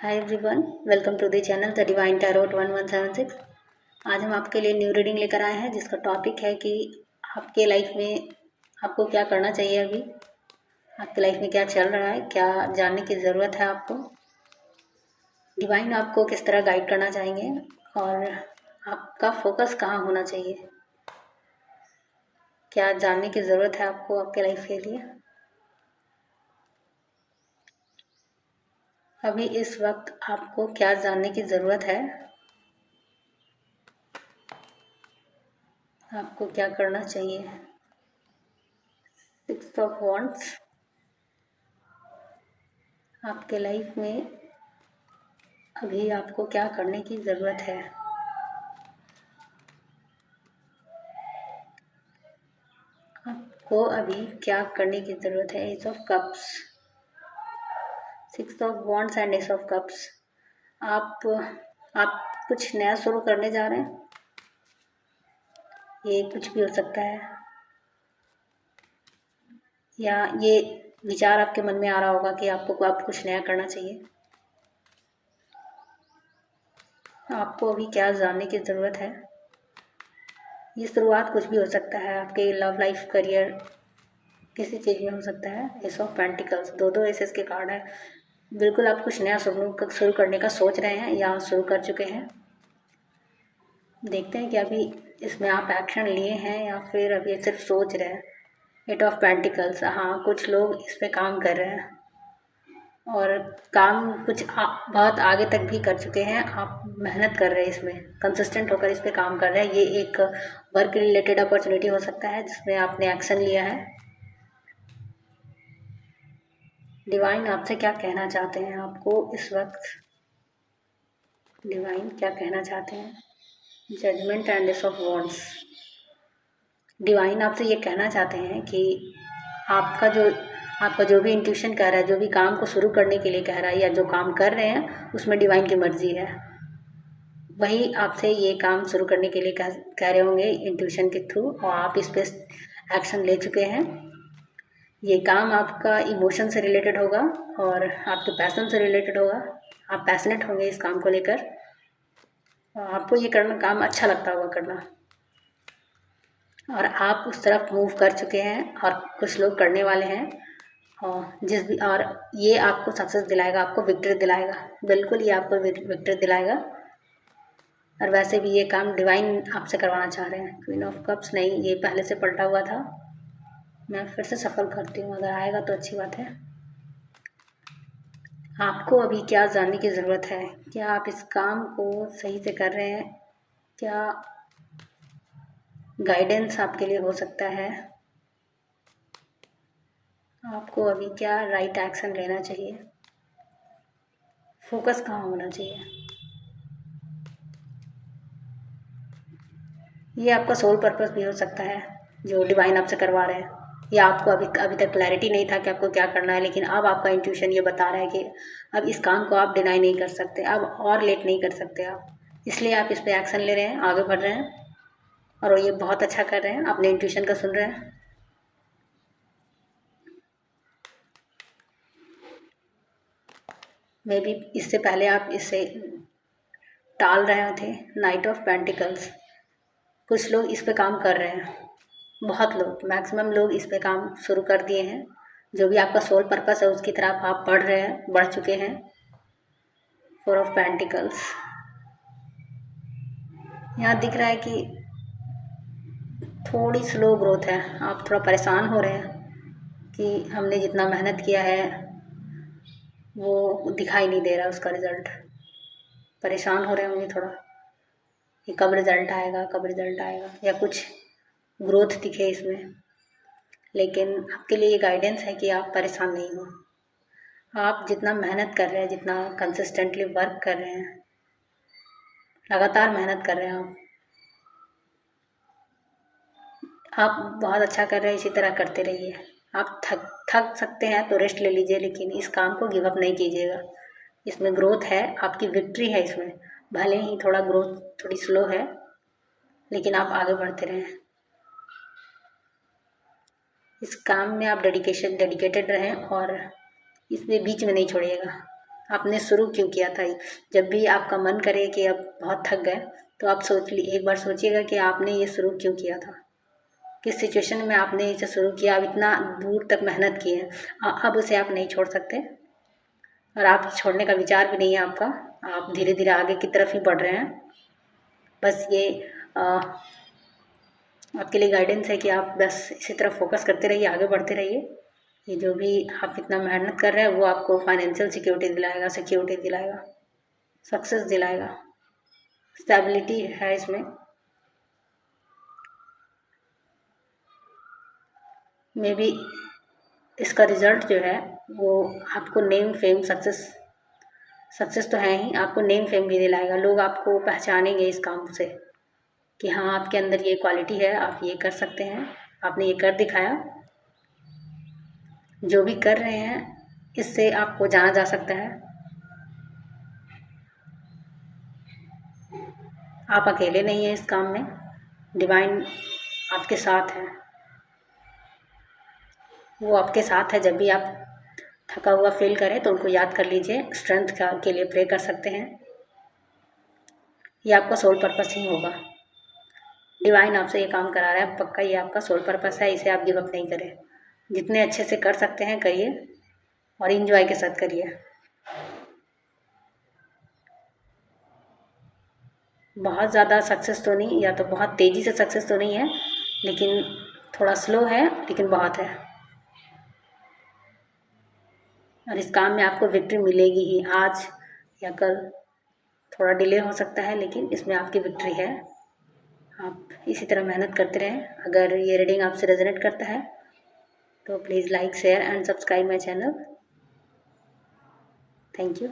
Hi everyone, welcome to the channel the divine tarot 1176। आज हम आपके लिए न्यू रीडिंग लेकर आए हैं जिसका टॉपिक है कि आपके लाइफ में आपको क्या करना चाहिए। अभी आपकी लाइफ में क्या चल रहा है, क्या जानने की ज़रूरत है आपको। डिवाइन आपको किस तरह गाइड करना चाहेंगे और आपका फोकस कहाँ होना चाहिए, क्या जानने की ज़रूरत है आपको आपके लाइफ के लिए। अभी इस वक्त आपको क्या जानने की ज़रूरत है, आपको क्या करना चाहिए। 6 ऑफ वॉन्ड्स, आपके लाइफ में अभी आपको क्या करने की ज़रूरत है। आपको अभी क्या करने की ज़रूरत है। S of cups, 6 of wands and ace of cups. आप कुछ नया शुरू करने जा रहे हैं। ये कुछ भी हो सकता है, या ये विचार आपके मन में आ रहा होगा कि आप कुछ नया करना चाहिए। आपको अभी क्या जानने की ज़रूरत है। ये शुरुआत कुछ भी हो सकता है, आपके लव लाइफ, करियर, किसी चीज़ में हो सकता है। एस ऑफ पेंटिकल्स, दो एसेस के कार्ड है। बिल्कुल आप कुछ नया शुरू करने का सोच रहे हैं या शुरू कर चुके हैं। देखते हैं कि अभी इसमें आप एक्शन लिए हैं या फिर अभी सिर्फ सोच रहे हैं। 8 ऑफ पेंटिकल्स, हाँ कुछ लोग इस पे काम कर रहे हैं और काम बहुत आगे तक भी कर चुके हैं। आप मेहनत कर रहे हैं, इसमें कंसिस्टेंट होकर इस पे काम कर रहे हैं। ये एक वर्क रिलेटेड अपॉर्चुनिटी हो सकता है जिसमें आपने एक्शन लिया है। डिवाइन आपसे क्या कहना चाहते हैं, आपको इस वक्त डिवाइन क्या कहना चाहते हैं। Judgment and ace of wands, divine आपसे ये कहना चाहते हैं कि आपका जो भी इंट्यूशन कह रहा है, जो भी काम को शुरू करने के लिए कह रहा है या जो काम कर रहे हैं उसमें डिवाइन की मर्जी है। वही आपसे ये काम शुरू करने के लिए कह रहे होंगे इंट्यूशन के थ्रू, और आप इस पर एक्शन ले चुके हैं। ये काम आपका इमोशन से रिलेटेड होगा और आपके पैशन से रिलेटेड होगा। आप पैशनेट होंगे इस काम को लेकर, आपको ये काम अच्छा लगता होगा करना, और आप उस तरफ मूव कर चुके हैं और कुछ लोग करने वाले हैं। और ये आपको सक्सेस दिलाएगा, आपको विक्ट्री दिलाएगा। बिल्कुल ये आपको विक्ट्री दिलाएगा। और वैसे भी ये काम डिवाइन आपसे करवाना चाह रहे हैं। क्वीन ऑफ कप्स नहीं, ये पहले से पलटा हुआ था। मैं फिर से सफल करती हूँ, अगर आएगा तो अच्छी बात है। आपको अभी क्या जानने की ज़रूरत है, क्या आप इस काम को सही से कर रहे हैं, क्या गाइडेंस आपके लिए हो सकता है। आपको अभी क्या राइट एक्शन लेना चाहिए, फोकस कहाँ होना चाहिए। ये आपका सोल पर्पस भी हो सकता है जो डिवाइन आपसे करवा रहे हैं, या आपको अभी तक क्लैरिटी नहीं था कि आपको क्या करना है, लेकिन अब आपका इंट्यूशन ये बता रहा है कि अब इस काम को आप डिनाई नहीं कर सकते, अब और लेट नहीं कर सकते आप, इसलिए आप इस पर एक्शन ले रहे हैं, आगे बढ़ रहे हैं। और ये बहुत अच्छा कर रहे हैं, अपने इंट्यूशन का सुन रहे हैं। मे बी इससे पहले आप इसे टाल रहे थे। नाइट ऑफ पेंटिकल्स, कुछ लोग इस पे काम कर रहे हैं, बहुत लोग, मैक्सिमम लोग इस पे काम शुरू कर दिए हैं। जो भी आपका सोल पर्पस है उसकी तरफ आप बढ़ रहे हैं, बढ़ चुके हैं। 4 ऑफ पेंटिकल्स, यहाँ दिख रहा है कि थोड़ी स्लो ग्रोथ है, आप थोड़ा परेशान हो रहे हैं कि हमने जितना मेहनत किया है वो दिखाई नहीं दे रहा उसका रिज़ल्ट। परेशान हो रहे होंगे थोड़ा कि कब रिज़ल्ट आएगा, कब रिज़ल्ट आएगा, या कुछ ग्रोथ दिखे इसमें। लेकिन आपके लिए ये गाइडेंस है कि आप परेशान नहीं हो। आप जितना मेहनत कर रहे हैं, जितना कंसिस्टेंटली वर्क कर रहे हैं, लगातार मेहनत कर रहे हैं आप बहुत अच्छा कर रहे हैं, इसी तरह करते रहिए। आप थक सकते हैं तो रेस्ट ले लीजिए, लेकिन इस काम को गिव अप नहीं कीजिएगा। इसमें ग्रोथ है, आपकी विक्ट्री है इसमें। भले ही थोड़ा ग्रोथ थोड़ी स्लो है, लेकिन आप आगे बढ़ते रहें। इस काम में आप डेडिकेटेड रहें और इसमें बीच में नहीं छोड़िएगा। आपने शुरू क्यों किया था। जब भी आपका मन करे कि अब बहुत थक गए तो आप एक बार सोचिएगा कि आपने ये शुरू क्यों किया था, किस सिचुएशन में आपने इसे शुरू किया, आप इतना दूर तक मेहनत की है, अब उसे आप नहीं छोड़ सकते और आप छोड़ने का विचार भी नहीं है आपका। आप धीरे धीरे आगे की तरफ ही बढ़ रहे हैं। बस ये आपके लिए गाइडेंस है कि आप बस इसी तरफ फोकस करते रहिए, आगे बढ़ते रहिए। ये जो भी आप इतना मेहनत कर रहे हैं वो आपको फाइनेंशियल सिक्योरिटी दिलाएगा, सक्सेस दिलाएगा, स्टेबिलिटी है इसमें। मे बी इसका रिजल्ट जो है वो आपको नेम फेम सक्सेस तो है ही, आपको नेम फेम भी दिलाएगा। लोग आपको पहचानेंगे इस काम से कि हाँ आपके अंदर ये क्वालिटी है, आप ये कर सकते हैं, आपने ये कर दिखाया। जो भी कर रहे हैं इससे आपको जाना जा सकता है। आप अकेले नहीं हैं इस काम में, डिवाइन आपके साथ है। वो आपके साथ है। जब भी आप थका हुआ फील करें तो उनको याद कर लीजिए, स्ट्रेंथ के लिए प्रे कर सकते हैं। ये आपका सोल पर्पस ही होगा। डिवाइन आपसे ये काम करा रहा है, पक्का ये आपका सोल पर्पस है, इसे आप गिव अप नहीं करें। जितने अच्छे से कर सकते हैं करिए और इंजॉय के साथ करिए। बहुत ज़्यादा सक्सेस तो नहीं, या तो बहुत तेज़ी से सक्सेस तो नहीं है, लेकिन थोड़ा स्लो है, लेकिन बहुत है। और इस काम में आपको विक्ट्री मिलेगी ही, आज या कल। थोड़ा डिले हो सकता है लेकिन इसमें आपकी विक्ट्री है। आप इसी तरह मेहनत करते रहें। अगर ये रीडिंग आपसे रेजोनेट करता है तो please like share and subscribe my channel. Thank you.